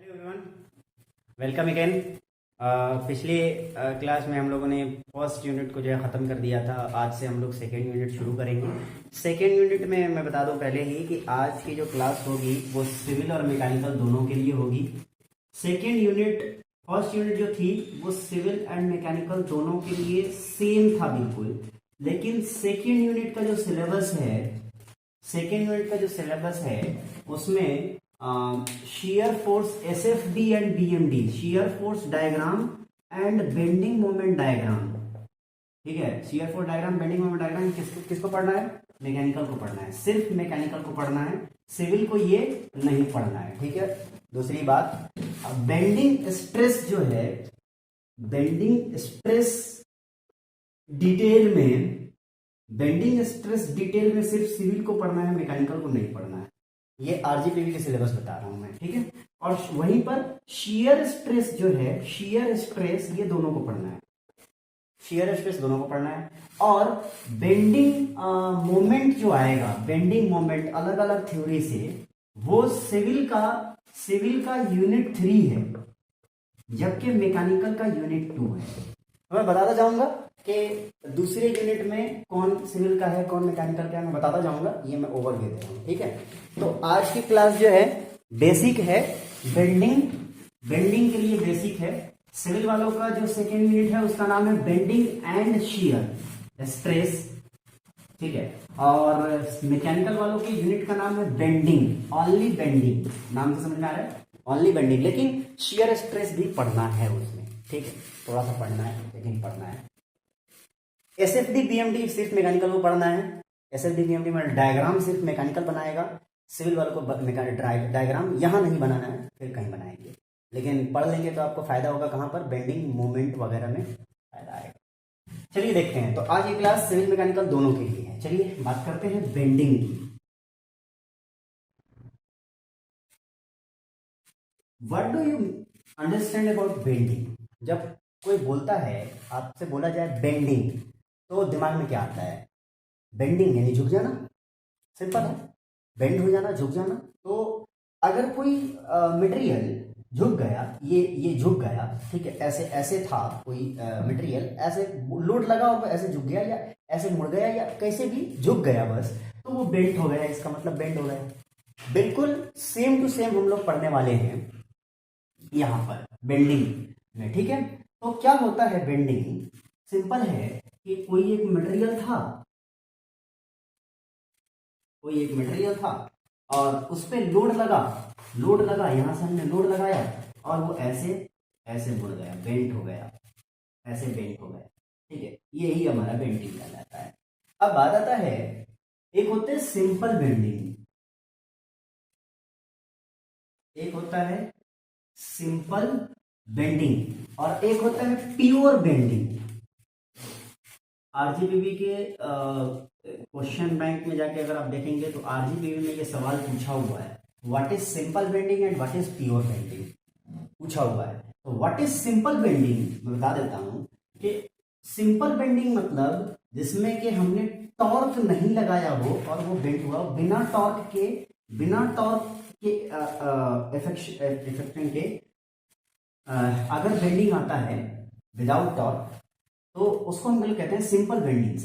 Everyone, welcome again. पिछले class में हम लोगों ने फर्स्ट यूनिट को जो है ख़त्म कर दिया था। आज से हम लोग सेकेंड यूनिट शुरू करेंगे। सेकेंड यूनिट में मैं बता दूं पहले ही कि आज की जो क्लास होगी वो सिविल और मैकेनिकल दोनों के लिए होगी। सेकेंड यूनिट, फर्स्ट यूनिट जो थी वो सिविल एंड मैकेनिकल दोनों के लिए सेम था बिल्कुल, लेकिन सेकेंड यूनिट का जो सिलेबस है उसमें shear force SFD and BMD, shear force diagram and bending moment diagram. ठीक है, shear force diagram, bending moment diagram किसको पढ़ना है? मैकेनिकल को पढ़ना है, सिर्फ मैकेनिकल को पढ़ना है, सिविल को ये नहीं पढ़ना है। ठीक है। दूसरी बात, बेंडिंग स्ट्रेस जो है, बेंडिंग स्ट्रेस डिटेल में सिर्फ सिविल को पढ़ना है, मैकेनिकल को नहीं पढ़ना है। ये आरजीपीवी के सिलेबस बता रहा हूं मैं। ठीक है। और वहीं पर शियर स्ट्रेस जो है, शियर स्ट्रेस ये दोनों को पढ़ना है, शियर स्ट्रेस दोनों को पढ़ना है। और बेंडिंग मोमेंट जो आएगा, बेंडिंग मोमेंट अलग अलग थ्योरी से, वो सिविल का यूनिट 3 है, जबकि मैकेनिकल का यूनिट 2 है। मैं बताता जाऊंगा कि दूसरे यूनिट में कौन सिविल का है, कौन मैकेनिकल का है, मैं बताता जाऊंगा। ये मैं ओवरव्यू दे रहा हूँ। ठीक है। तो आज की क्लास जो है बेसिक है, बेंडिंग के लिए बेसिक है। सिविल वालों का जो सेकेंड यूनिट है उसका नाम है बेंडिंग एंड शियर स्ट्रेस। ठीक है। और मैकेनिकल वालों के यूनिट का नाम है बेंडिंग, ओनली बेंडिंग। नाम से समझ में आ रहा है, ओनली बेंडिंग, लेकिन शियर स्ट्रेस भी पढ़ना है उसमें। ठीक है, थोड़ा सा पढ़ना है लेकिन पढ़ना है। एसएफडी बीएमडी सिर्फ मैकेनिकल को पढ़ना है। एसएफडी बीएमडी में डायग्राम सिर्फ मैकेनिकल बनाएगा, सिविल वालों को डायग्राम यहां नहीं बनाना है, फिर कहीं बनाएंगे, लेकिन पढ़ लेंगे तो आपको फायदा होगा। कहां पर? बेंडिंग मोमेंट वगैरह में फायदा आएगा। चलिए देखते हैं। तो आज ये क्लास सिविल मैकेनिकल दोनों के लिए है। चलिए बात करते हैं बेंडिंग की। What do you understand about bending? जब कोई बोलता है, आपसे बोला जाए बेंडिंग, तो दिमाग में क्या आता है? बेंडिंग यानी झुक जाना, सिंपल है, बेंड हो जाना, झुक जाना। तो अगर कोई मटेरियल झुक गया, ये झुक गया, ठीक है, ऐसे था कोई मटेरियल, ऐसे लोड लगा और ऐसे झुक गया, या ऐसे मुड़ गया, या कैसे भी झुक गया बस, तो वो बेंड हो गया। इसका मतलब बेंड हो गया। बिल्कुल सेम टू सेम हम लोग पढ़ने वाले हैं यहां पर बेंडिंग में। ठीक है। तो क्या होता है बेंडिंग? सिंपल है कि कोई एक मटेरियल था और उस पे लोड लगा, यहां से हमने लोड लगाया और वो ऐसे मुड़ गया, बेंट हो गया, ऐसे बेंट हो गया। ठीक है, यही हमारा बेंडिंग कहलाता है। अब बात आता है, एक होते है सिंपल बेंडिंग, एक होता है सिंपल बेंडिंग और एक होता है प्योर बेंडिंग। आरजीपीवी के क्वेश्चन बैंक में जाके अगर आप देखेंगे तो आरजीपीवी में ये सवाल पूछा हुआ है, what is simple bending and what is pure bending, पूछा हुआ है। तो व्हाट इज सिंपल बेंडिंग मैं बता देता हूं कि सिंपल बेंडिंग मतलब जिसमें कि हमने टॉर्क नहीं लगाया हो और वो बेंड हुआ, बिना टॉर्क के इफेक्शन के अगर बेंडिंग आता है विदाउट टॉर्क, तो उसको हम लोग कहते हैं सिंपल बेंडिंग।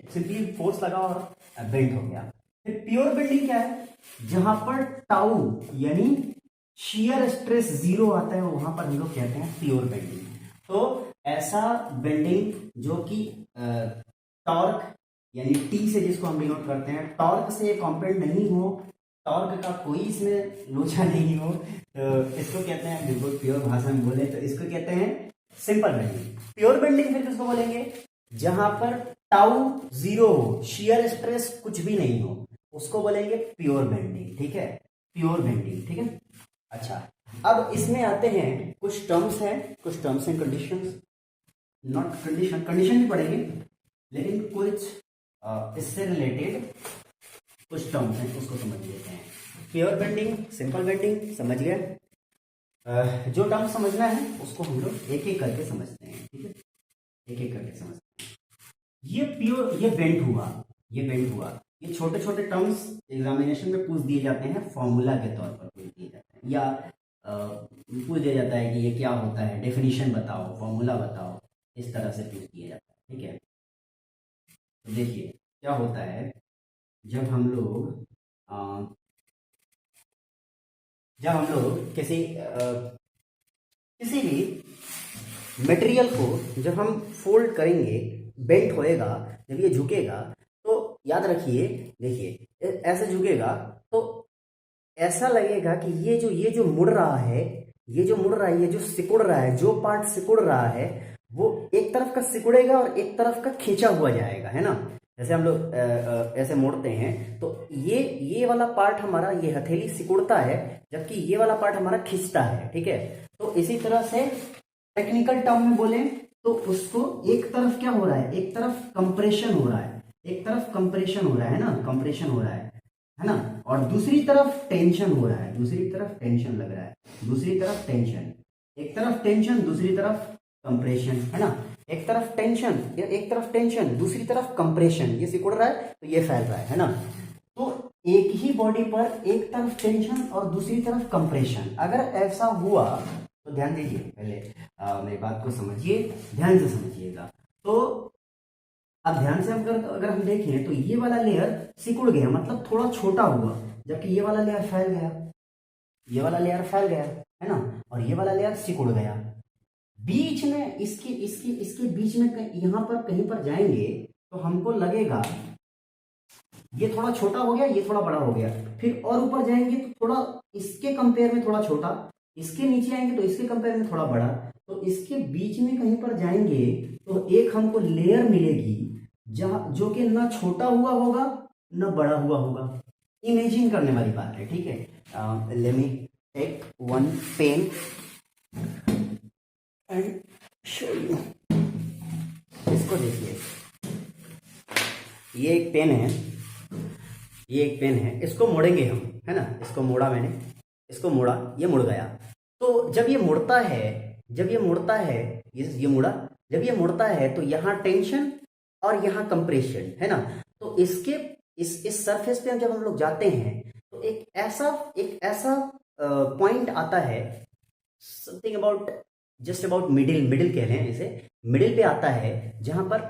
सिंपली फोर्स लगा और बेंड हो गया। फिर प्योर बेंडिंग क्या है? जहां पर टाउ यानी शियर स्ट्रेस 0 आता है, वहां पर हम लोग कहते हैं प्योर बेंडिंग। तो ऐसा बेंडिंग जो कि टॉर्क यानी टी से, जिसको हम डिनोट करते हैं, टॉर्क से कॉम्पेंड नहीं हो, टॉर्क का कोई इसमें लोचा नहीं हो, तो इसको कहते हैं, बिल्कुल प्योर भाषा में बोले तो इसको कहते हैं सिंपल बेंडिंग। प्योर बेंडिंग फिर किसको बोलेंगे? जहां पर टाउ 0 हो, शियर स्ट्रेस कुछ भी नहीं हो, उसको बोलेंगे प्योर बेंडिंग। ठीक है, प्योर बेंडिंग। ठीक है। अच्छा, अब इसमें आते हैं कुछ terms and conditions. Not condition भी पढ़ेंगे, लेकिन कुछ इससे रिलेटेड कुछ टर्म्स हैं, उसको समझ लेते हैं। प्योर बेंडिंग, सिंपल बेंडिंग समझ गए। जो टर्म समझना है उसको हम लोग एक एक करके समझते हैं। ठीक है, एक एक करके समझते हैं। ये बेंड हुआ, ये छोटे छोटे टर्म्स एग्जामिनेशन में पूछ दिए जाते हैं, फॉर्मूला के तौर पर पूछ दिए जाते हैं, या पूछ दिया जाता है कि ये क्या होता है, डेफिनेशन बताओ, फॉर्मूला बताओ, इस तरह से पूछ दिया जाता है। ठीक है, तो देखिए क्या होता है, जब हम लोग अ, किसी भी मटेरियल को जब हम फोल्ड करेंगे, बेंट होएगा, जब ये झुकेगा तो याद रखिए, देखिए ऐसे झुकेगा तो ऐसा लगेगा कि ये जो मुड़ रहा है, ये जो मुड़ रहा है, ये जो सिकुड़ रहा है, जो पार्ट सिकुड़ रहा है वो एक तरफ का सिकुड़ेगा और एक तरफ का खींचा हुआ जाएगा, है ना। जैसे हम लोग ऐसे मोड़ते हैं तो ये वाला पार्ट हमारा, ये हथेली सिकुड़ता है, जबकि ये वाला पार्ट हमारा खींचता है। ठीक है, तो इसी तरह से टेक्निकल टर्म में बोले तो उसको एक तरफ क्या हो रहा है, एक तरफ कंप्रेशन हो रहा है, एक तरफ कंप्रेशन हो रहा है ना, कंप्रेशन हो रहा है ना, और दूसरी तरफ टेंशन हो रहा है, दूसरी तरफ टेंशन लग रहा है, दूसरी तरफ टेंशन, एक तरफ टेंशन दूसरी तरफ कंप्रेशन, है ना, एक तरफ टेंशन या एक तरफ टेंशन दूसरी तरफ कंप्रेशन, ये सिकुड़ रहा है तो ये फैल रहा है ना। तो एक ही बॉडी पर एक तरफ टेंशन और दूसरी तरफ कंप्रेशन अगर ऐसा हुआ तो ध्यान दीजिए, पहले मेरी बात को समझिए, ध्यान से समझिएगा। तो अब ध्यान से अगर हम देखें तो ये वाला लेयर सिकुड़ गया, मतलब थोड़ा छोटा हुआ, जबकि ये वाला लेयर फैल गया, ये वाला लेयर फैल गया, है ना, और ये वाला लेयर सिकुड़ गया। बीच में इसके बीच में यहां पर कहीं पर जाएंगे तो हमको लगेगा ये थोड़ा छोटा हो गया, ये थोड़ा बड़ा हो गया, फिर और ऊपर जाएंगे तो थोड़ा इसके कंपेयर में थोड़ा छोटा, इसके नीचे आएंगे तो इसके कंपेयर में थोड़ा बड़ा, तो इसके बीच में कहीं पर जाएंगे तो एक हमको लेयर मिलेगी जहां जो कि ना छोटा हुआ होगा ना बड़ा हुआ होगा। इमेजिन करने वाली बात है। ठीक है, let me take one pen and show you. इसको देखिए, ये एक पेन है, ये एक पेन है, इसको मोड़ेंगे हम, है ना, इसको मोड़ा मैंने, इसको मोड़ा, ये मुड़ गया। तो जब ये मुड़ता है, ये मुड़ा, जब ये मुड़ता है तो यहाँ टेंशन और यहाँ कंप्रेशन, है ना। तो इसके इस सरफेस पे जब हम लोग जाते हैं तो एक ऐसा पॉइंट आता है, something about just about middle कह लें इसे, मिडिल पे आता है, जहां पर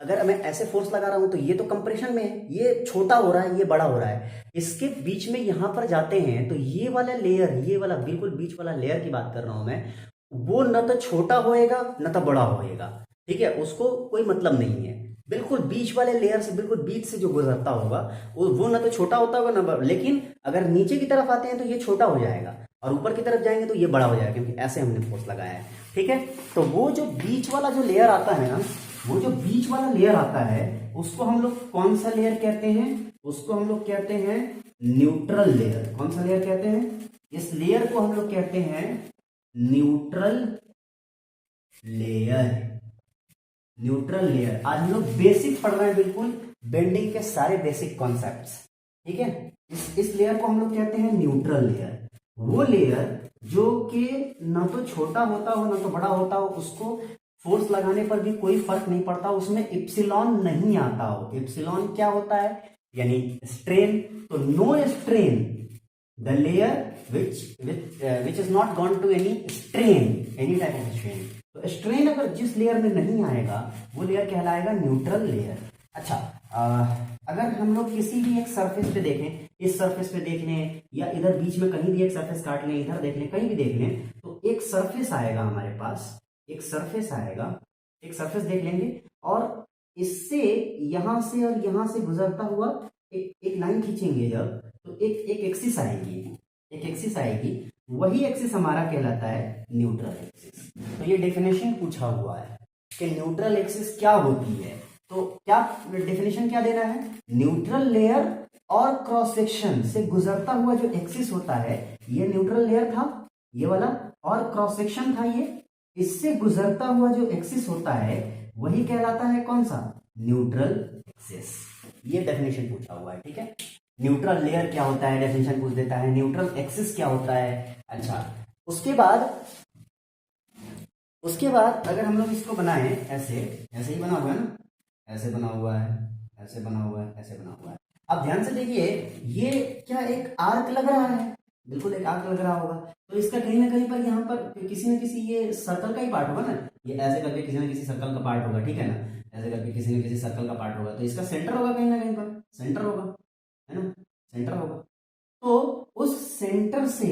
अगर मैं ऐसे फोर्स लगा रहा हूं तो ये तो कंप्रेशन में है, ये छोटा हो रहा है, ये बड़ा हो रहा है, इसके बीच में यहां पर जाते हैं तो ये वाला लेयर, ये वाला बिल्कुल बीच वाला लेयर की बात कर रहा हूं मैं, वो न तो छोटा होएगा न तो बड़ा होएगा। ठीक है, उसको कोई मतलब नहीं है, बिल्कुल बीच वाले लेयर से, बिल्कुल बीच से जो गुजरता होगा वो न तो छोटा होता होगा न, लेकिन अगर नीचे की तरफ आते हैं तो ये छोटा हो जाएगा और ऊपर की तरफ जाएंगे तो ये बड़ा हो जाएगा, क्योंकि ऐसे हमने फोर्स लगाया है। ठीक है, तो वो जो बीच वाला जो लेयर आता है ना, वो जो बीच वाला लेयर आता है उसको हम लोग कौन सा लेयर कहते हैं, उसको हम लोग कहते हैं न्यूट्रल लेयर। कौन सा लेयर कहते हैं, इस लेयर को हम लोग कहते हैं न्यूट्रल लेयर। न्यूट्रल लेयर, आज हम लोग बेसिक पढ़ रहे हैं, बिल्कुल बेंडिंग के सारे बेसिक कॉन्सेप्ट्स। ठीक है, इस लेयर को हम लोग कहते हैं न्यूट्रल लेयर। वो लेयर जो कि ना तो छोटा होता हो ना तो बड़ा होता हो, उसको फोर्स लगाने पर भी कोई फर्क नहीं पड़ता, उसमें इप्सिलॉन नहीं आता हो। इप्सिलॉन क्या होता है, यानी स्ट्रेन। तो no strain the layer which is not gone to any strain, any type of strain. तो स्ट्रेन अगर जिस लेयर में नहीं आएगा वो लेयर कहलाएगा न्यूट्रल लेयर। अच्छा, अगर हम लोग किसी भी एक सरफेस पे देखें, इस सरफेस पे देख लें या इधर बीच में कहीं भी एक सरफेस काट लें, इधर देख लें, कहीं भी देख लें, तो एक सरफेस आएगा हमारे पास, एक सरफेस आएगा, एक सरफेस देख लेंगे और इससे यहां से और यहां से गुजरता हुआ एक लाइन खींचेंगे जब, तो एक एक्सिस आएगी, एक एक्सिस आएगी, वही एक्सिस हमारा कहलाता है न्यूट्रल एक्सिस। तो ये डेफिनेशन पूछा हुआ है कि न्यूट्रल एक्सिस क्या होती है, तो क्या डेफिनेशन क्या देना है, न्यूट्रल लेयर और क्रॉस सेक्शन से गुजरता हुआ जो एक्सिस होता है, ये न्यूट्रल लेयर था ये वाला, और क्रॉस सेक्शन था ये, इससे गुजरता हुआ जो एक्सिस होता है वही कहलाता है कौन सा, न्यूट्रल एक्सिस। ये डेफिनेशन पूछा हुआ है। ठीक है, न्यूट्रल लेयर क्या होता है डेफिनेशन पूछ देता है, न्यूट्रल एक्सिस क्या होता है। अच्छा, उसके बाद अगर हम लोग इसको बनाएं, ऐसे ही बना हुआ है ना, ऐसे बना हुआ है, ऐसे बना हुआ है, ऐसे बना हुआ है। अब ध्यान से देखिए, ये क्या एक आर्क लग रहा है, बिल्कुल एक आर्क लग रहा होगा, तो इसका कहीं ना कहीं पर यहाँ पर किसी न किसी ये सर्कल का ही पार्ट होगा ना, ये ऐसे करके किसी न किसी सर्कल का पार्ट होगा, ठीक है ना, ऐसे करके किसी न किसी सर्कल का पार्ट होगा, तो इसका सेंटर होगा कहीं ना कहीं पर, सेंटर होगा, है ना, सेंटर होगा। तो उस सेंटर से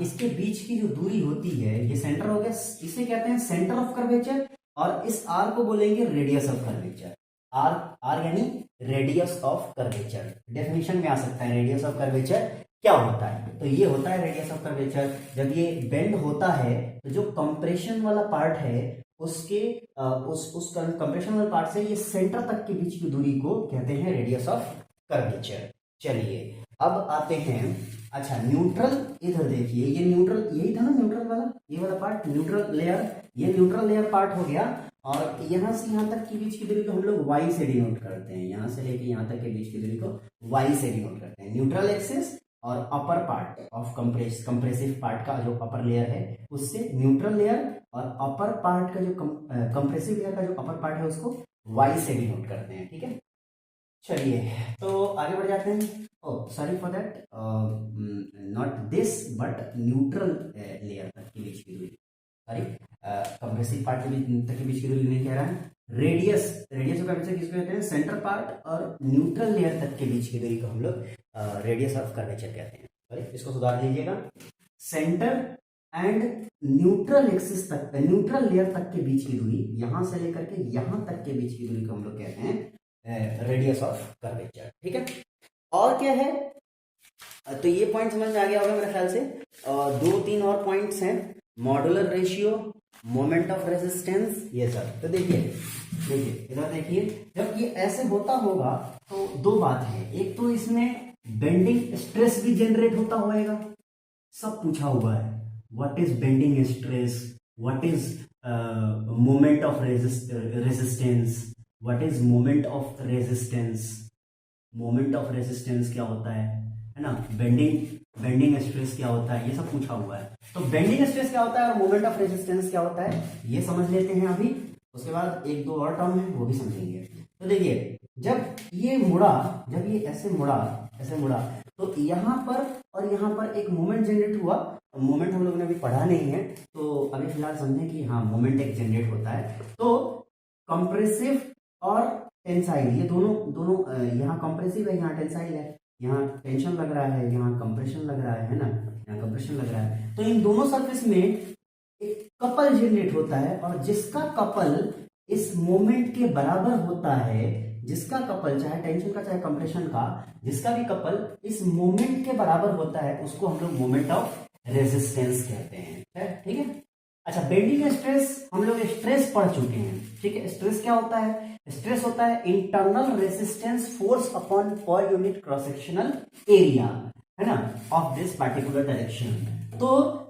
इसके बीच की जो दूरी होती है ये सेंटर हो गया, इसे कहते हैं सेंटर ऑफ कर्वेचर, और इस आर को बोलेंगे radius of curvature. R, R यानी रेडियस ऑफ कर्वेचर, डेफिनेशन में आ सकता है रेडियस ऑफ कर्वेचर क्या होता है, तो ये होता है रेडियस ऑफ कर्वेचर। जब ये बेंड होता है तो जो कंप्रेशन वाला पार्ट है उसके उस कंप्रेशन वाले पार्ट से ये सेंटर तक के बीच की दूरी को कहते हैं रेडियस ऑफ कर्वेचर। चलिए अब आते हैं, अच्छा न्यूट्रल, इधर देखिए ये न्यूट्रल, यही था ना न्यूट्रल वाला, ये वाला पार्ट न्यूट्रल लेयर, ये न्यूट्रल लेयर पार्ट हो गया, और यहां से यहां तक के बीच की दूरी को हम लोग y से डिनोट करते हैं, यहां से लेके यहां तक के बीच की दूरी को y से डिनोट करते हैं। न्यूट्रल एक्सिस और upper part of compressive part का जो अपर लेयर है उससे न्यूट्रल लेयर, और अपर पार्ट का जो कंप्रेसिव लेयर का जो अपर पार्ट है उसको y से डिनोट करते हैं, ठीक है। चलिए तो आगे बढ़ जाते हैं। Oh sorry for that, not this but neutral layer तक के बीच की दूरी, सॉरी कंप्रेसिव पार्ट के बीच तक के बीच की दूरी नहीं कह रहा है, रेडियस, रेडियस का मतलब किसको कहते हैं, सेंटर पार्ट और न्यूट्रल लेयर तक के बीच की दूरी को हम लोग रेडियस ऑफ कर्वेचर कहते हैं। सॉरी इसको सुधार दीजिएगा, सेंटर एंड न्यूट्रल एक्सिस तक, न्यूट्रल लेयर तक के बीच की दूरी, यहां से लेकर के यहां तक के बीच की दूरी को हम लोग कहते हैं रेडियस ऑफ कर्वेचर, ठीक है। और क्या है, तो ये पॉइंट समझ में आ गया होगा मेरे ख्याल से, दो तीन और पॉइंट्स हैं, modular ratio, moment of resistance, ये सब। तो देखिए देखिए इधर देखिए, जब ये ऐसे होता होगा तो दो बात है, एक तो इसमें बेंडिंग स्ट्रेस भी जनरेट होता होगा, सब पूछा हुआ है, what is bending stress, what is moment of resistance, what is moment of resistance, moment of resistance क्या होता है ना, बेंडिंग स्ट्रेस क्या होता है, ये सब पूछा हुआ है। तो बेंडिंग स्ट्रेस क्या होता है और मोमेंट ऑफ रेजिस्टेंस क्या होता है ये समझ लेते हैं अभी, उसके बाद एक दो और टर्म है वो भी समझेंगे। तो देखिए जब ये मुड़ा, जब ये ऐसे मुड़ा तो यहाँ पर और यहाँ पर एक मोमेंट जनरेट हुआ, मोमेंट हम लोगों ने अभी पढ़ा नहीं है तो अभी फिलहाल समझें कि हाँ मोमेंट एक जनरेट होता है। तो कंप्रेसिव और टेंसाइल, ये दोनों यहाँ कंप्रेसिव है, यहाँ टेंसाइल है, यहाँ टेंशन लग रहा है, यहाँ कंप्रेशन लग रहा है ना, यहाँ कंप्रेशन लग रहा है, तो इन दोनों सरफेस में एक कपल जनरेट होता है, और जिसका कपल इस मोमेंट के बराबर होता है, जिसका कपल चाहे टेंशन का चाहे कंप्रेशन का, जिसका भी कपल इस मोमेंट के बराबर होता है उसको हम लोग मोमेंट ऑफ रेजिस्टेंस कहते हैं, ठीक है। अच्छा बेंडिंग स्ट्रेस, हम लोग स्ट्रेस पढ़ चुके हैं, ठीक है। स्ट्रेस क्या होता है, स्ट्रेस होता है internal resistance force upon per unit cross sectional area, है ना, ऑफ दिस पार्टिकुलर डायरेक्शन। तो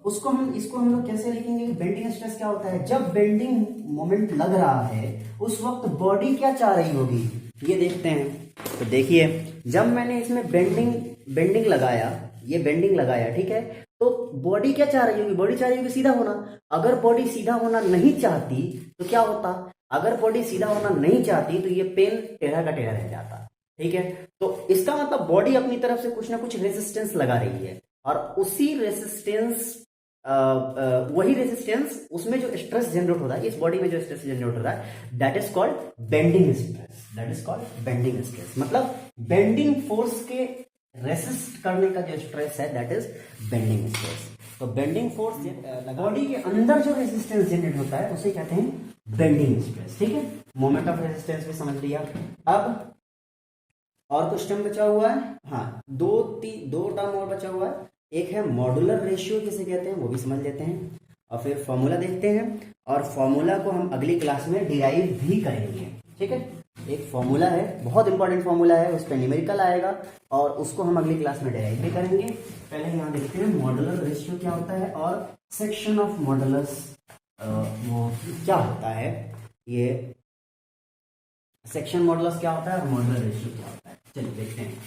इसको हम लोग कैसे लिखेंगे, बेंडिंग स्ट्रेस क्या होता है, जब बेंडिंग मोमेंट लग रहा है उस वक्त बॉडी क्या चाह रही होगी, ये देखते हैं। तो देखिए जब मैंने इसमें बेंडिंग लगाया, ये बेंडिंग लगाया, ठीक है, तो बॉडी क्या चाह रही होगी, बॉडी चाह रही होगी सीधा होना। अगर बॉडी सीधा होना नहीं चाहती तो क्या होता, अगर बॉडी सीधा होना नहीं चाहती तो ये पेन टेढ़ा का टेढ़ा रह जाता, ठीक है। तो इसका मतलब बॉडी अपनी तरफ से कुछ ना कुछ रेजिस्टेंस लगा रही है, और उसी रेजिस्टेंस वही रेजिस्टेंस उसमें जो स्ट्रेस जनरेट होता है, इस बॉडी में जो स्ट्रेस जनरेट होता है that is called bending stress, that is called bending stress. मतलब बेंडिंग फोर्स के रेसिस्ट करने का जो स्ट्रेस है दैट इज बेंडिंग स्ट्रेस। तो बेंडिंग फोर्स बॉडी के अंदर जो रेजिस्टेंस जनरेट होता है उसे कहते हैं बेंडिंग स्ट्रेस, ठीक है। मोमेंट ऑफ रेजिस्टेंस भी समझ लिया। अब और कुछ टर्म बचा हुआ है, हाँ दो टर्म और बचा हुआ है, एक है मॉड्यूलर रेशियो जिसे कहते हैं, वो भी समझ लेते हैं, और फिर फॉर्मूला देखते हैं, और फॉर्मूला को हम अगली क्लास में डिराइव भी करेंगे, ठीक है। एक फॉर्मूला है, बहुत इंपॉर्टेंट फॉर्मूला है, उस पर न्यूमेरिकल आएगा और उसको हम अगली क्लास में डिराइव भी करेंगे। पहले यहाँ देखते हैं मॉड्यूलर रेशियो क्या होता है और सेक्शन ऑफ मॉडुलस वो क्या होता है, ये सेक्शन मॉडुलस क्या होता है और मॉड्यूलर रेशियो क्या होता है। चलिए देखते हैं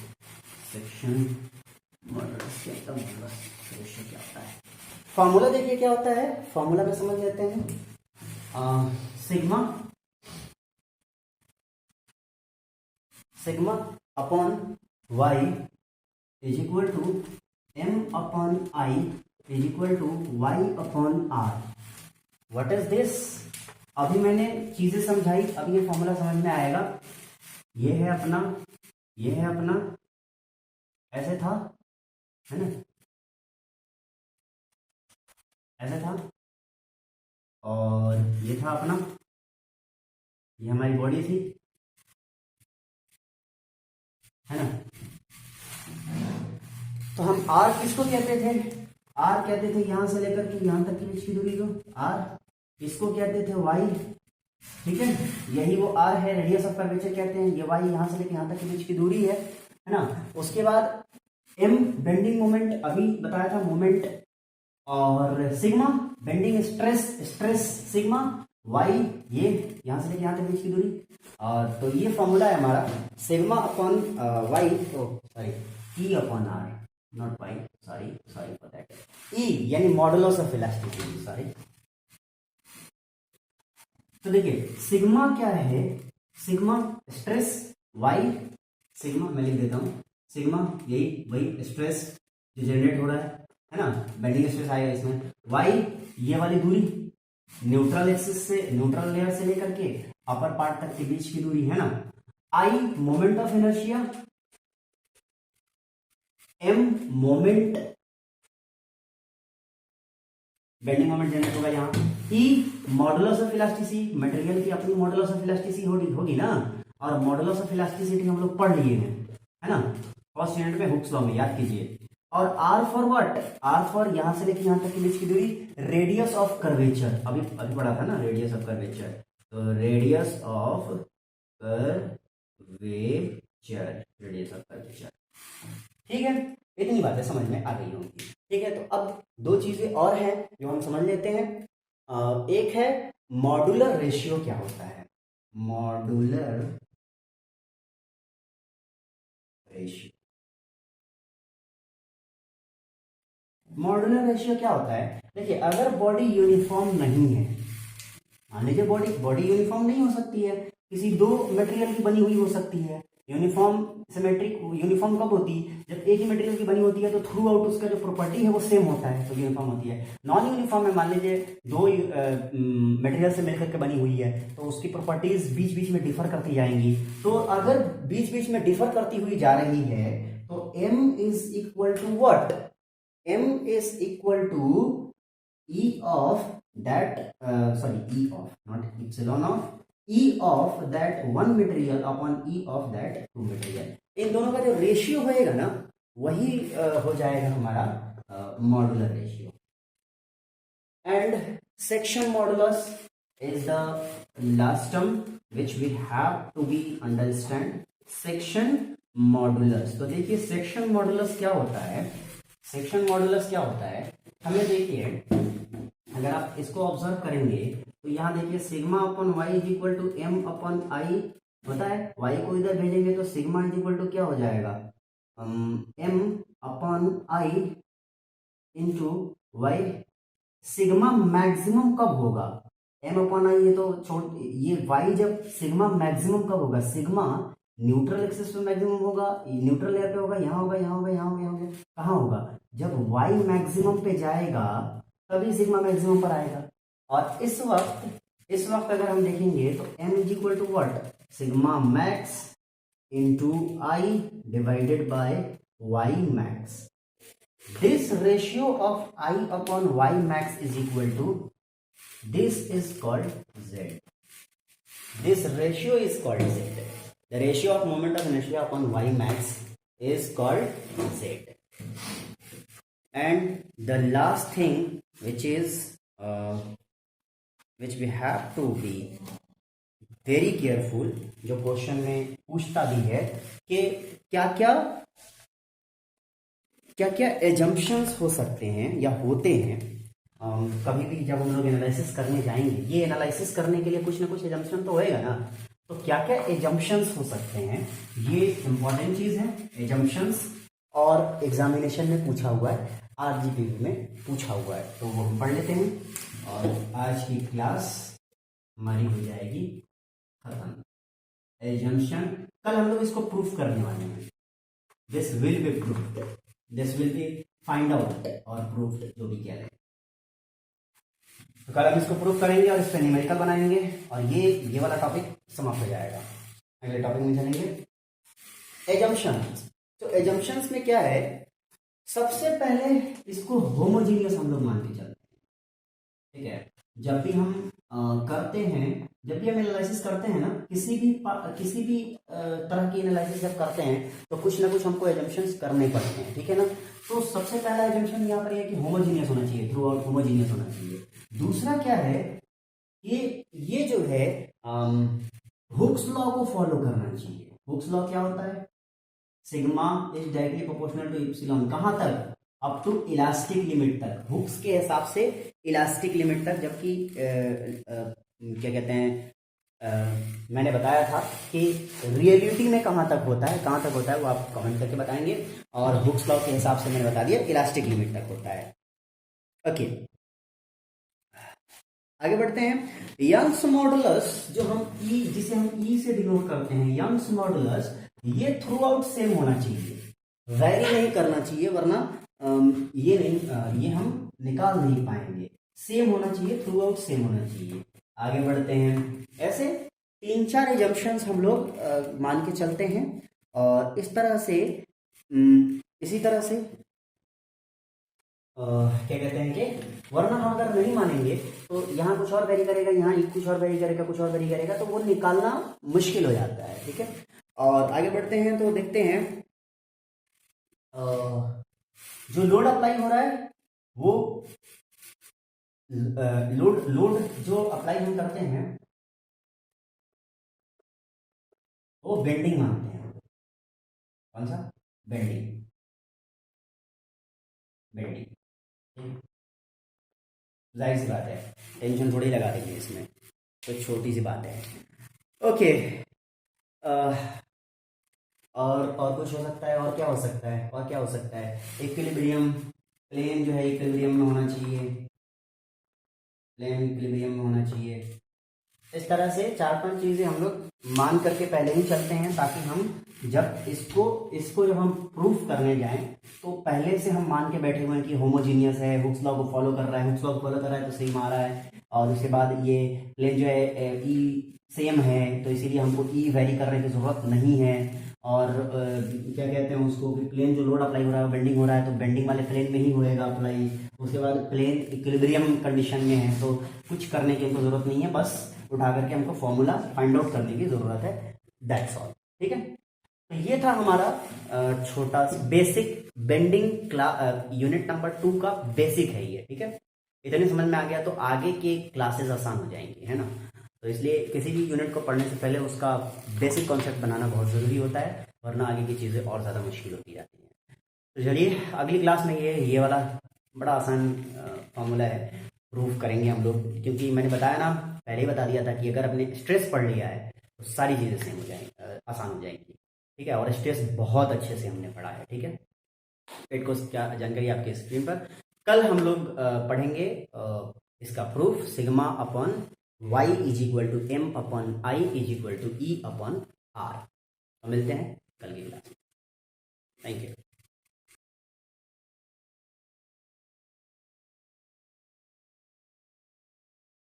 सेक्शन मॉडुलस क्या होता है, मॉडुलस रेशियो क्या होता है। फॉर्मूला देखिए क्या होता है, फॉर्मूला में समझ लेते हैं। Sigma upon y is equal to m/i is equal to y/r। What is this? अभी मैंने चीजें समझाई, अब ये फॉर्मूला समझ में आएगा। ये है अपना, ये है अपना, ऐसे था, है ना, ऐसे था, और ये था अपना, ये हमारी बॉडी थी, है ना। तो हम आर किसको कहते थे? आर कहते थे यहां से लेकर के यहां तक के बीच की दूरी को आर। इसको कहते थे वाई, ठीक है, यही वो आर है, रेडियस ऑफ कर्वेचर कहते हैं। ये वाई यहां से लेकर यहां तक के बीच की दूरी है ना। उसके बाद एम बेंडिंग मोमेंट, अभी बताया था मोमेंट, और sigma bending stress, stress sigma, y ये यहां से लेकर यहां तक बीच की दूरी। और तो ये फॉर्मूला है हमारा sigma upon Y, sorry E upon R, not Y, sorry sorry for that, E यानी मॉडुलस ऑफ इलास्टिसिटी, सॉरी। तो देखिए सिग्मा क्या है, सिग्मा स्ट्रेस, वाई सिग्मा, मैं लिख देता हूं सिग्मा, यही वही स्ट्रेस जो जनरेट हो रहा है ना, बेंडिंग स्ट्रेस आएगा इसमें। वाई ये वाली दूरी, न्यूट्रल एक्सिस से, न्यूट्रल लेयर से लेकर के अपर पार्ट तक के बीच की दूरी, है ना। I moment of inertia, M moment, bending moment generate होगा यहाँ, E modulus of elasticity, material की अपनी मॉडुलस ऑफ इलास्टिसिटी होगी ना, और मॉडुलस ऑफ इलास्टिसिटी हम लोग पढ़ लिए हैं, है ना, फर्स्ट यूनिट में हुक्स लॉ में, याद कीजिए। और R for what? R for यहां से लेकर यहां तक के बीच की दूरी, रेडियस ऑफ कर्वेचर, अभी पढ़ा था ना रेडियस ऑफ कर्वेचर, तो radius of curvature, radius of curvature, ठीक है। इतनी बातें समझ में आ गई होंगी, ठीक है। तो अब दो चीजें और हैं जो हम समझ लेते हैं। एक है मॉड्यूलर रेशियो क्या होता है, मॉड्यूलर रेशियो। मॉड्यूलर रेशियो क्या होता है? देखिए अगर बॉडी यूनिफॉर्म नहीं है, मान लीजिए बॉडी यूनिफॉर्म नहीं हो सकती है, किसी दो मटेरियल की बनी हुई हो सकती है। यूनिफॉर्म सिमेट्रिक, यूनिफॉर्म कब होती है? जब एक ही मटेरियल की बनी होती है तो थ्रू आउट उसका जो प्रॉपर्टी है वो सेम होता है, तो यूनिफॉर्म होती है। नॉन यूनिफॉर्म में मान लीजिए दो मटेरियल से मिलकर के बनी हुई है, तो उसकी प्रॉपर्टीज बीच बीच में डिफर करती जाएंगी। तो अगर बीच बीच में डिफर करती हुई जा रही है तो M is equal to what? m is equal to e of that e of, not epsilon of, e of that one material upon e of that two material। इन दोनों का जो रेशियो होएगा ना वही हो जाएगा हमारा modular ratio. And section modulus is the last term which we have to be understand, section modulus. तो देखिए सेक्शन मॉडुलस क्या होता है, सेक्शन मॉडुलस क्या होता है, हमें देखिए अगर आप इसको ऑब्जर्व करेंगे तो यहाँ देखिए sigma upon y is equal to M upon I होता है। वाई को इधर भेजेंगे तो सिग्मा इज इक्वल टू क्या हो जाएगा, M upon I into y. Sigma maximum कब होगा, एम अपॉन आई, ये तो ये वाई जब सिग्मा मैक्सिमम कब होगा, सिग्मा न्यूट्रल एक्सिस पे मैक्सिमम होगा, न्यूट्रल लेयर पे होगा, यहाँ होगा, यहाँ होगा, यहाँ होगा, यहाँ होगा, कहाँ होगा? जब y मैक्सिमम पे जाएगा तभी सिग्मा मैक्सिमम पर आएगा। और इस वक्त अगर हम देखेंगे तो m is equal to what, sigma max into I divided by y max. This ratio of i upon y max is equal to, this is called z, this ratio is called z। The ratio of moment of inertia upon y max is called z. And the last thing which is which we have to be very careful, जो question में पूछता भी है कि क्या क्या assumptions हो सकते हैं या होते हैं कभी भी जब हम लोग एनालिसिस करने जाएंगे। ये एनालिसिस करने के लिए कुछ ना कुछ एजम्पशन तो होएगा ना, तो क्या क्या एजम्पशंस हो सकते हैं, ये इंपॉर्टेंट चीज है एजम्पशंस, और एग्जामिनेशन में पूछा हुआ है, आरजीपीवी में पूछा हुआ है, तो वो हम पढ़ लेते हैं और आज की क्लास हमारी हो जाएगी खत्म। एजम्पशन कल हम लोग इसको प्रूफ करने वाले हैं, this will be proof, this will be find out और प्रूफ जो भी कह रहे हैं। तो कल हम इसको प्रूफ करेंगे और इस पर न्यूमेरिकल बनाएंगे और ये वाला टॉपिक समाप्त हो जाएगा। अगले टॉपिक में चलेंगे एजम्पशंस। तो एजम्पशंस में क्या है, सबसे पहले इसको होमोजीनियस हम लोग मान के चलते हैं, ठीक है। जब भी हम करते हैं, जब भी हम एनालिसिस करते हैं ना, किसी भी तरह की एनालिसिस जब करते हैं तो कुछ ना कुछ हमको एजम्पशंस करने पड़ते हैं, ठीक है ना। तो सबसे पहला एजम्पशन यहाँ पर यह कि होमोजीनियस होना चाहिए, थ्रू आउट होमोजीनियस होना चाहिए। दूसरा क्या है, ये जो है हुक्स लॉ को फॉलो करना चाहिए। हुक्स लॉ क्या होता है, sigma is directly proportional to epsilon, कहां तक, अप टू इलास्टिक लिमिट तक, हुक्स के हिसाब से इलास्टिक लिमिट तक। जबकि क्या कहते हैं, मैंने बताया था कि रियलिटी में कहां तक होता है वो आप कमेंट करके बताएंगे, और हुक्स लॉ के हिसाब से मैंने बता दिया इलास्टिक लिमिट तक होता है। ओके, आगे बढ़ते हैं। यंग्स मॉडुलस जो हम जिसे हम ई से डिनोट करते हैं, यंग्स मॉडुलस, ये थ्रू आउट सेम होना चाहिए, वैरी नहीं करना चाहिए, वरना ये हम निकाल नहीं पाएंगे। सेम होना चाहिए, थ्रू आउट सेम होना चाहिए। आगे बढ़ते हैं। ऐसे 3-4 एजम्पशंस हम लोग मान के चलते हैं और इस तरह से इसी तरह से क्या कहते हैं कि वरना हम अगर नहीं मानेंगे तो यहाँ कुछ और वेरी करेगा, यहाँ कुछ और वेरी करेगा, कुछ और वेरी करेगा, तो वो निकालना मुश्किल हो जाता है, ठीक है। और आगे बढ़ते हैं तो देखते हैं जो लोड अप्लाई हो रहा है वो लोड जो अप्लाई हम करते हैं वो बेंडिंग मानते हैं। कौन सा, बेंडिंग। जाहिर सी बात है, टेंशन थोड़ी लगा देंगे इसमें, तो छोटी सी बात है। ओके, और कुछ हो सकता है, और क्या हो सकता है, इक्विलिब्रियम, प्लेन जो है इक्विलिब्रियम में होना चाहिए, इस तरह से 4-5 चीजें हम लोग मान करके पहले ही चलते हैं, ताकि हम जब इसको जब हम प्रूफ करने जाएं तो पहले से हम मान के बैठे हुए हैं कि होमोजीनियस है, हुक्स लॉ को फॉलो कर रहा है, तो सही मारा है। और उसके बाद ये प्लेन जो है ई सेम है, तो इसीलिए हमको ई वेरी करने की जरूरत नहीं है। और क्या कहते हैं उसको, कि प्लेन जो लोड अप्लाई हो रहा है बेंडिंग हो रहा है, तो बेंडिंग वाले प्लेन में ही होएगा अप्लाई। उसके बाद प्लेन इक्विलिब्रियम कंडीशन में है, तो कुछ करने की हमको जरूरत नहीं है, बस उठा करके हमको फॉर्मूला फाइंड आउट करने की जरूरत है, दैट्स ऑल, ठीक है। तो ये था हमारा छोटा बेसिक बेंडिंग यूनिट नंबर 2 का बेसिक है ये, ठीक है। इतने समझ में आ गया तो आगे के क्लासेस आसान हो जाएंगी, है ना। तो इसलिए किसी भी यूनिट को पढ़ने से पहले उसका बेसिक कॉन्सेप्ट बनाना बहुत ज़रूरी होता है, वरना आगे की चीज़ें और ज़्यादा मुश्किल होती जाती हैं। तो चलिए अगली क्लास में ये वाला बड़ा आसान फॉर्मूला है, प्रूफ करेंगे हम लोग, क्योंकि मैंने बताया ना, पहले ही बता दिया था कि अगर आपने स्ट्रेस पढ़ लिया है तो सारी चीज़ें सेम हो जाएंगी, आसान हो जाएंगी, ठीक है। और स्ट्रेस बहुत अच्छे से हमने पढ़ा है, ठीक है। पेट को क्या जानकारी आपकी स्क्रीन पर। कल हम लोग पढ़ेंगे इसका proof, sigma upon y is equal to m upon i is equal to e upon r। तो मिलते हैं कल की क्लास में। Thank you.